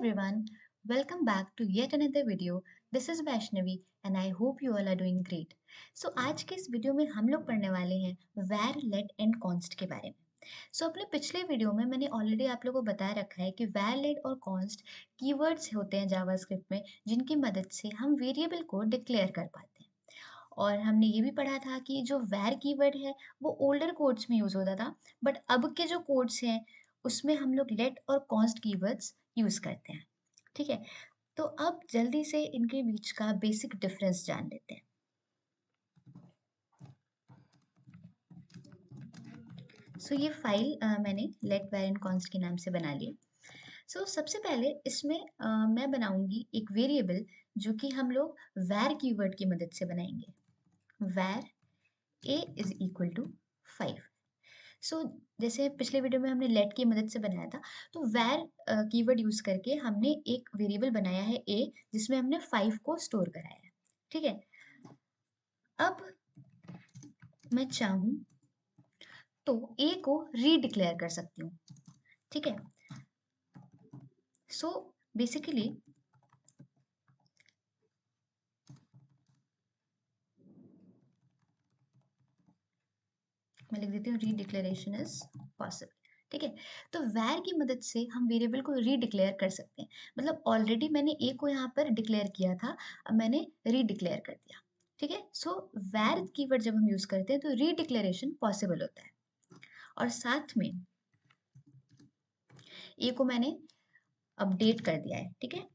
everyone, welcome back to yet another video. This is Vaishnavi and I hope you all are doing great. So आज के इस video में हम लोग पढ़ने वाले हैं var, let and const के बारे में. अपने पिछले वीडियो में मैंने ऑलरेडी आप लोगों को बता रखा है कि var, let और const कीवर्ड्स होते हैं जावास्क्रिप्ट में जिनकी मदद से हम वेरिएबल को डिक्लेयर कर पाते हैं. और हमने ये भी पढ़ा था कि जो var कीवर्ड है वो ओल्डर कोड्स में यूज़ होता था, बट अब के जो कोड्स हैं उसमें हम लोग let और const कीवर्ड्स यूज़ करते हैं. ठीक है, तो अब जल्दी से इनके बीच का बेसिक डिफरेंस जान लेते हैं. ये फाइल मैंने let var and const के नाम से बना ली. सबसे पहले इसमें मैं बनाऊंगी एक वेरिएबल जो कि हम लोग var कीवर्ड की मदद से बनाएंगे. var a is equal to 5. जैसे पिछले वीडियो में हमने let की मदद से बनाया था, तो var कीवर्ड यूज करके हमने एक वेरिएबल बनाया है a जिसमें हमने 5 को स्टोर कराया है. ठीक है, अब मैं चाहूं तो a को रीडिक्लेयर कर सकती हूँ. ठीक है, बेसिकली मैं लिख देती हूँ रीडिक्लेरेशन इज पॉसिबल. ठीक है, तो var की मदद से हम वेरिएबल को रीडिक्लेयर कर सकते हैं. मतलब ऑलरेडी मैंने a को यहाँ पर डिक्लेयर किया था, अब मैंने रीडिक्लेयर कर दिया. ठीक है, var कीवर्ड जब हम यूज करते हैं तो रीडिक्लेरेशन पॉसिबल होता है. और साथ में a को मैंने अपडेट कर दिया है. ठीक है,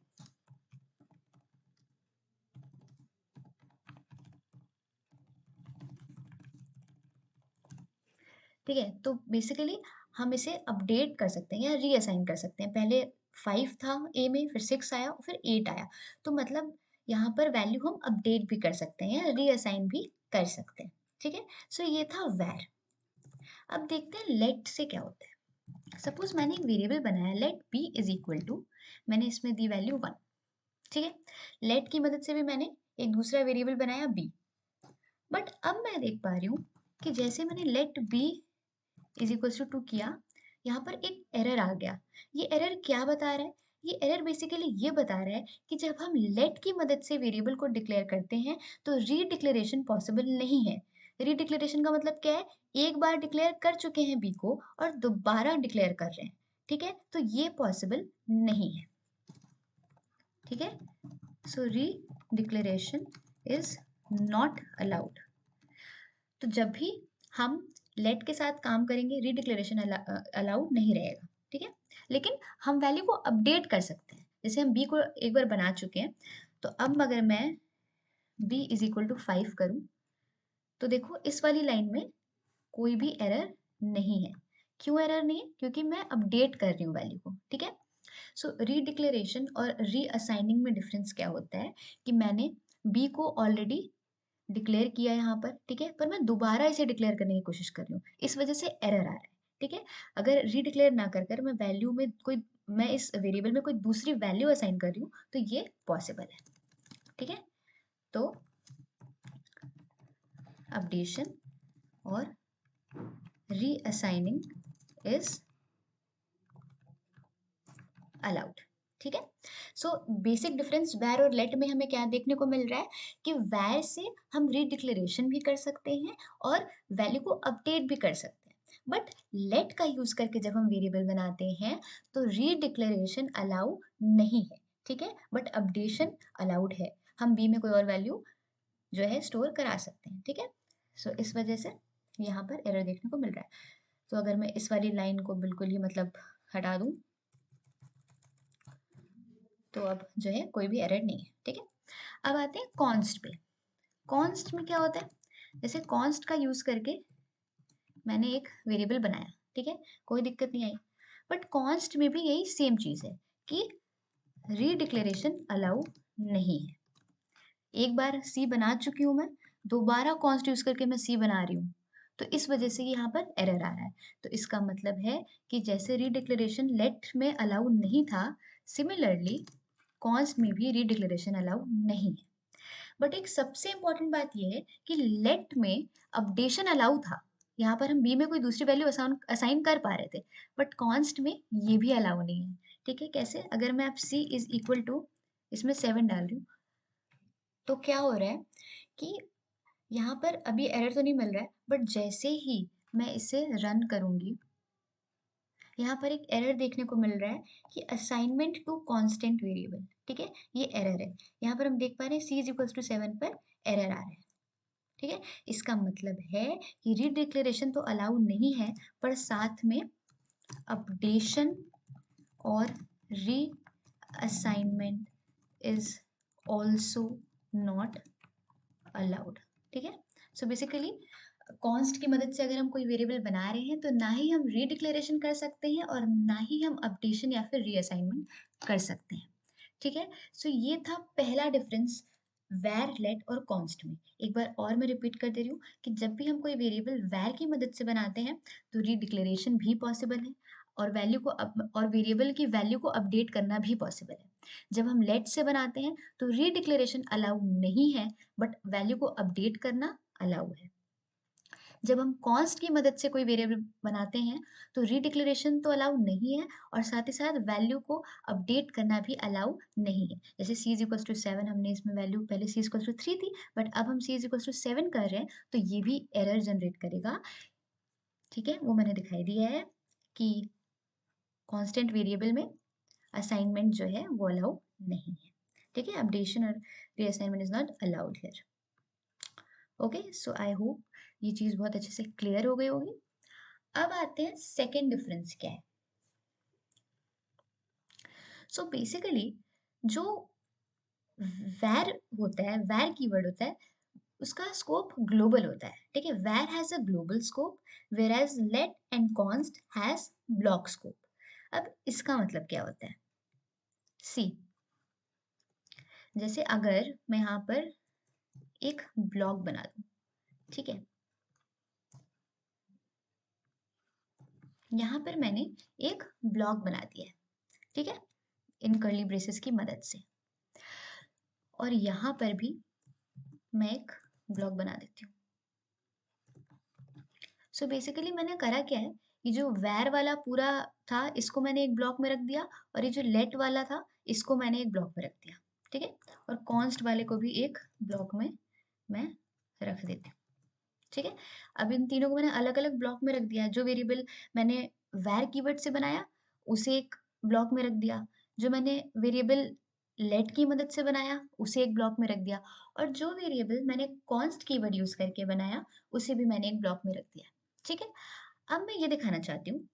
ठीक है, तो बेसिकली हम इसे अपडेट कर सकते हैं या रीअसाइन कर सकते हैं. पहले 5 था a में, फिर 6 आया और फिर 8 आया, तो मतलब यहाँ पर वैल्यू हम अपडेट भी कर सकते हैं या रीअसाइन भी कर सकते हैं. ठीक है, ये था var. अब देखते हैं let से क्या होता है. सपोज मैंने एक वेरिएबल बनाया let b is equal to, मैंने इसमें दी वैल्यू 1. ठीक है, let की मदद से भी मैंने एक दूसरा वेरिएबल बनाया b. बट अब मैं देख पा रही हूँ कि जैसे मैंने let b is equals to 2 किया, यहाँ पर एक एरर आ गया. ये एरर क्या बता रहा है? ये एरर बेसिकली ये बता रहा है कि जब हम let की मदद से वेरिएबल को डिक्लेयर करते हैं तो रीडिक्लेरेशन पॉसिबल नहीं है. रीडिक्लेरेशन का मतलब क्या है? एक बार डिक्लेयर कर चुके हैं b को और दोबारा डिक्लेयर कर रहे हैं. ठीक है, तो ये पॉसिबल नहीं है. ठीक है, रीडिक्लेरेशन इज नॉट अलाउड. तो जब भी हम लेट के साथ काम करेंगे रीडिक्लेरेशन अलाउड नहीं रहेगा. ठीक है, लेकिन हम वैल्यू को अपडेट कर सकते हैं. जैसे हम b को एक बार बना चुके हैं, तो अब अगर मैं b इज इक्वल टू 5 करूं तो देखो इस वाली लाइन में कोई भी एरर नहीं है. क्यों एरर नहीं है? क्योंकि मैं अपडेट कर रही हूँ वैल्यू को. ठीक है, रीडिक्लेरेशन और रीअसाइनिंग में डिफरेंस क्या होता है कि मैंने b को ऑलरेडी डिक्लेयर किया यहाँ पर. ठीक है, पर मैं दोबारा इसे डिक्लेयर करने की कोशिश कर रही हूँ, इस वजह से एरर आ रहा है. ठीक है, अगर रीडिक्लेयर ना कर कर मैं वैल्यू में कोई, मैं इस वेरिएबल में कोई दूसरी वैल्यू असाइन कर रही हूँ तो ये पॉसिबल है. ठीक है, तो अपडेशन और रीअसाइनिंग इज अलाउड. ठीक है, बेसिक डिफरेंस वैर और लेट में हमें क्या देखने को मिल रहा है कि वैर से हम रीडिक्लेरेशन भी कर सकते हैं और वैल्यू को अपडेट भी कर सकते हैं. बट लेट का यूज करके जब हम वेरिएबल बनाते हैं तो रीडिक्लेरेशन अलाउ नहीं है. ठीक है, बट अपडेशन अलाउड है. हम बी में कोई और वैल्यू जो है स्टोर करा सकते हैं. ठीक है, इस वजह से यहाँ पर एरर देखने को मिल रहा है. अगर मैं इस वाली लाइन को बिल्कुल ही मतलब हटा दूं तो अब जो है कोई भी एरर नहीं है. ठीक है, अब आते हैं कॉन्स्ट पे. कॉन्स्ट में क्या होता है? जैसे कॉन्स्ट का यूज करके मैंने एक वेरिएबल बनाया. ठीक है, कोई दिक्कत नहीं आई. बट कॉन्स्ट में भी यही सेम चीज है कि रीडिक्लेरेशन अलाउ नहीं है. एक बार सी बना चुकी हूं मैं, दोबारा कॉन्स्ट यूज करके मैं सी बना रही हूँ, तो इस वजह से यहाँ पर एरर आ रहा है. तो इसका मतलब है कि जैसे रीडिक्लेरेशन लेट में अलाउ नहीं था, सिमिलरली कॉन्स्ट में भी रीडिक्लेरेशन अलाउ नहीं है. बट एक सबसे इंपॉर्टेंट बात यह है कि लेट में अपडेशन अलाउ था. यहाँ पर हम बी में कोई दूसरी वैल्यू असाइन कर पा रहे थे, बट कॉन्स्ट में ये भी अलाउ नहीं है. ठीक है, कैसे? अगर मैं अब c इज इक्वल टू इसमें 7 डाल रही हूँ, तो क्या हो रहा है कि यहाँ पर अभी एरर तो नहीं मिल रहा है, बट जैसे ही मैं इसे रन करूंगी, यहाँ पर एक एरर देखने को मिल रहा है कि असाइनमेंट टू कांस्टेंट वेरिएबल, ठीक है, ये एरर है। यहाँ पर हम देख पा रहे हैं c इज इक्वल टू 7 पर एरर आ रहा है, ठीक है। इसका मतलब है कि रीडिक्लेरेशन तो अलाउ नहीं है, पर साथ में अपडेशन और री assignment is also not allowed, ठीक है। सो बेसिकली कॉन्स्ट की मदद से अगर हम कोई वेरिएबल बना रहे हैं, तो ना ही हम रीडिक्लेरेशन कर सकते हैं और ना ही हम अपडेशन या फिर रीअसाइनमेंट कर सकते हैं, ठीक है। सो ये था पहला डिफरेंस वैर, लेट और कॉन्स्ट में। एक बार और मैं रिपीट कर दे रही हूँ कि जब भी हम कोई वेरिएबल वैर की मदद से बनाते हैं, तो रीडिक्लेरेशन भी पॉसिबल है और वेरिएबल की वैल्यू को अपडेट करना भी पॉसिबल है। जब हम लेट से बनाते हैं, तो रीडिक्लेरेशन अलाउ नहीं है, बट वैल्यू को अपडेट करना अलाउ है। जब हम कॉन्स्ट की मदद से कोई वेरिएबल बनाते हैं, तो रीडिक्लेरेशन तो अलाउ नहीं है और साथ ही साथ वैल्यू को अपडेट करना भी अलाउ नहीं है। जैसे c इज इक्वल टू 7, हमने इसमें वैल्यू पहले c इक्वल टू 3 थी, बट अब हम c इज इक्वल टू 7 कर रहे हैं, तो ये भी एरर जनरेट करेगा, ठीक है। वो मैंने दिखाई दिया है कि कॉन्स्टेंट वेरिएबल में असाइनमेंट जो है वो अलाउ नहीं है, ठीक है। अपडेशन और reassignment is not allowed here. Okay, so I hope ये चीज़ बहुत अच्छे से क्लियर हो गई होगी। अब आते हैं सेकेंड डिफरेंस क्या है। सो बेसिकली जो वैर होता है, वैर कीवर्ड होता है, उसका स्कोप ग्लोबल होता है, ठीक है। Var has a global scope, whereas let and const has block scope. अब इसका मतलब क्या होता है? सी, जैसे अगर मैं यहाँ पर एक ब्लॉक बना दूं, ठीक है, यहाँ पर मैंने एक ब्लॉक बना दिया है, ठीक है, इन कर्ली ब्रेसेस की मदद से, और यहाँ पर भी मैं एक ब्लॉक बना देती हूँ। सो बेसिकली मैंने करा क्या है, ये जो वैर वाला पूरा था इसको मैंने एक ब्लॉक में रख दिया, और ये जो लेट वाला था इसको मैंने एक ब्लॉक में रख दिया, ठीक है, और कॉन्स्ट वाले को भी एक ब्लॉक में मैं रख देती हूँ, ठीक है। अब इन तीनों को मैंने अलग अलग ब्लॉक में रख दिया। जो वेरिएबल मैंने वैर कीवर्ड से बनाया उसे एक ब्लॉक में रख दिया, जो मैंने वेरिएबल लेट की मदद से बनाया उसे एक ब्लॉक में रख दिया, और जो वेरिएबल मैंने कॉन्स्ट कीवर्ड यूज करके बनाया उसे भी मैंने एक ब्लॉक में रख दिया, ठीक है। अब मैं ये दिखाना चाहती हूँ,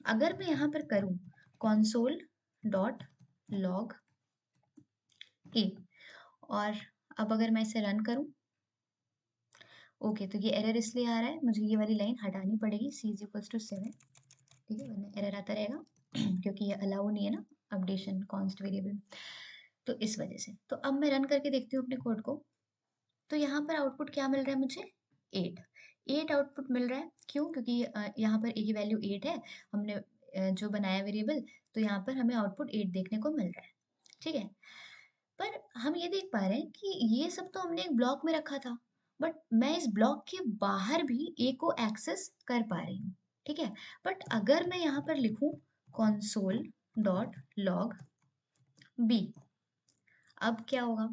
अगर मैं यहाँ पर करूँ console डॉट लॉग ए, और अब अगर मैं इसे रन करूँ, ओके, तो ये एरर इसलिए आ रहा है, मुझे ये वाली लाइन हटानी पड़ेगी, c इज इक्वल टू 7, ठीक है, वरना एरर आता रहेगा क्योंकि ये अलाउ नहीं है ना अपडेशन कॉन्स्ट वेरिएबल, तो इस वजह से। तो अब मैं रन करके देखती हूँ अपने कोड को, तो यहाँ पर आउटपुट क्या मिल रहा है मुझे? 8 आउटपुट मिल रहा है। क्यों? क्योंकि यहाँ पर a की वैल्यू 8 है, हमने जो बनाया वेरिएबल, तो यहाँ पर हमें आउटपुट 8 देखने को मिल रहा है, ठीक है। पर हम ये देख पा रहे हैं कि ये सब तो हमने एक ब्लॉक में रखा था, बट मैं इस ब्लॉक के बाहर भी a को एक्सेस कर पा रही हूँ, ठीक है। बट अगर मैं यहाँ पर लिखूँ console डॉट लॉग b, अब क्या होगा?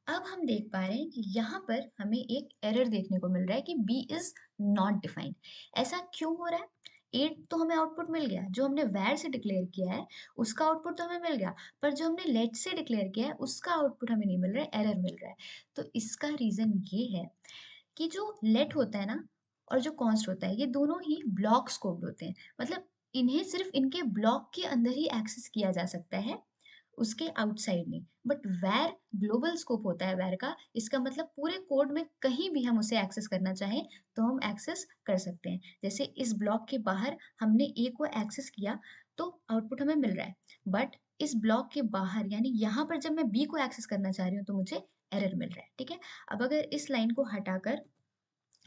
अब हम देख पा रहे हैं कि यहाँ पर हमें एक एरर देखने को मिल रहा है कि b इज नॉट डिफाइंड। ऐसा क्यों हो रहा है? 8 तो हमें आउटपुट मिल गया, जो हमने वैर से डिक्लेयर किया है उसका आउटपुट तो हमें मिल गया, पर जो हमने लेट से डिक्लेयर किया है उसका आउटपुट हमें नहीं मिल रहा है, एरर मिल रहा है। तो इसका रीजन ये है कि जो लेट होता है ना और जो कॉन्स्ट होता है, ये दोनों ही ब्लॉक स्कोप्ड होते हैं, मतलब इन्हें सिर्फ इनके ब्लॉक के अंदर ही एक्सेस किया जा सकता है, उसके आउटसाइड नहीं। बट वैर ग्लोबल स्कोप होता है वैर का, इसका मतलब पूरे कोड में कहीं भी हम उसे एक्सेस करना चाहें तो हम एक्सेस कर सकते हैं। जैसे इस ब्लॉक के बाहर हमने ए को एक्सेस किया तो आउटपुट हमें मिल रहा है, बट इस ब्लॉक के बाहर यानी यहाँ पर जब मैं बी को एक्सेस करना चाह रही हूँ तो मुझे एरर मिल रहा है, ठीक है। अब अगर इस लाइन को हटाकर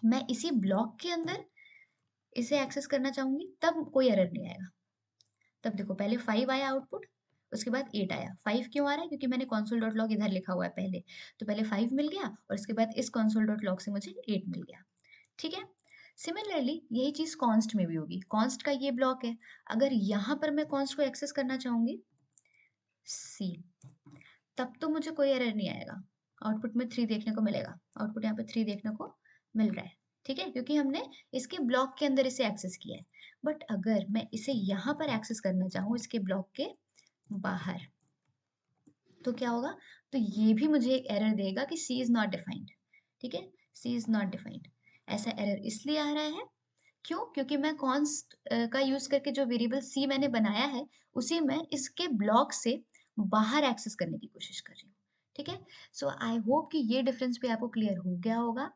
मैं इसी ब्लॉक के अंदर इसे एक्सेस करना चाहूंगी तब कोई एरर नहीं आएगा। तब देखो पहले 5 आया आउटपुट, उसके बाद 8 आया। 5 क्यों आ रहा है? क्योंकि मैंने console डॉट लॉग इधर लिखा हुआ है पहले, तो पहले 5 मिल गया और इसके बाद इस console डॉट लॉग से मुझे 8 मिल गया, ठीक है। सिमिलरली यही चीज़ कॉन्स्ट में भी होगी। कॉन्स्ट का ये ब्लॉक है, अगर यहाँ पर मैं कॉन्स्ट को एक्सेस करना चाहूँगी सी, तब तो मुझे कोई एरर नहीं आएगा। आउटपुट में 3 देखने को मिलेगा। आउटपुट यहाँ पे 3 देखने को मिल रहा है, ठीक है? क्योंकि हमने इसके ब्लॉक के अंदर इसे एक्सेस किया है। बट अगर मैं इसे यहाँ पर एक्सेस करना चाहूँ इसके ब्लॉक के बाहर, तो क्या होगा? तो ये भी मुझे एक एरर देगा कि सी इज़ नॉट डिफाइंड, ठीक है? सी इज़ नॉट डिफाइंड। ऐसा एरर इसलिए आ रहा है, क्यों? क्योंकि मैं कॉन्स्ट का यूज़ करके जो वेरिएबल सी मैंने बनाया है, उसे मैं इसके ब्लॉक से बाहर एक्सेस करने की कोशिश कर रही हूँ, ठीक है? सो आई होप कि ये डिफरेंस भी आपको क्लियर हो गया होगा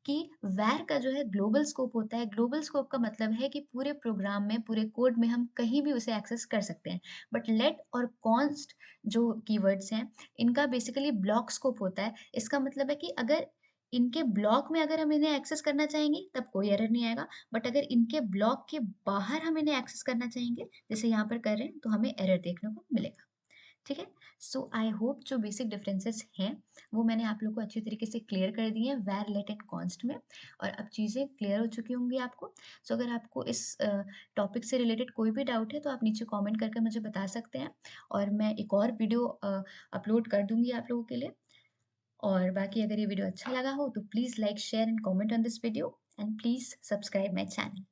कि वर का जो है ग्लोबल स्कोप होता है। ग्लोबल स्कोप का मतलब है कि पूरे प्रोग्राम में, पूरे कोड में हम कहीं भी उसे एक्सेस कर सकते हैं। बट लेट और कॉन्स्ट जो कीवर्ड्स हैं, इनका बेसिकली ब्लॉक स्कोप होता है। इसका मतलब है कि अगर इनके ब्लॉक में अगर हम इन्हें एक्सेस करना चाहेंगे, तब कोई एरर नहीं आएगा। बट अगर इनके ब्लॉक के बाहर हम इन्हें एक्सेस करना चाहेंगे, जैसे यहाँ पर कर रहे हैं, तो हमें एरर देखने को मिलेगा, ठीक है? सो आई होप जो बेसिक डिफरेंसेस हैं, वो मैंने आप लोगों को अच्छी तरीके से क्लियर कर दिए हैं वर, लेट एंड कॉन्स्ट में, और अब चीज़ें क्लियर हो चुकी होंगी आपको। सो अगर आपको इस टॉपिक से रिलेटेड कोई भी डाउट है, तो आप नीचे कमेंट करके मुझे बता सकते हैं, और मैं एक और वीडियो अपलोड कर दूँगी आप लोगों के लिए। और बाकी अगर ये वीडियो अच्छा लगा हो, तो please like, share and comment on this video, and please subscribe my channel.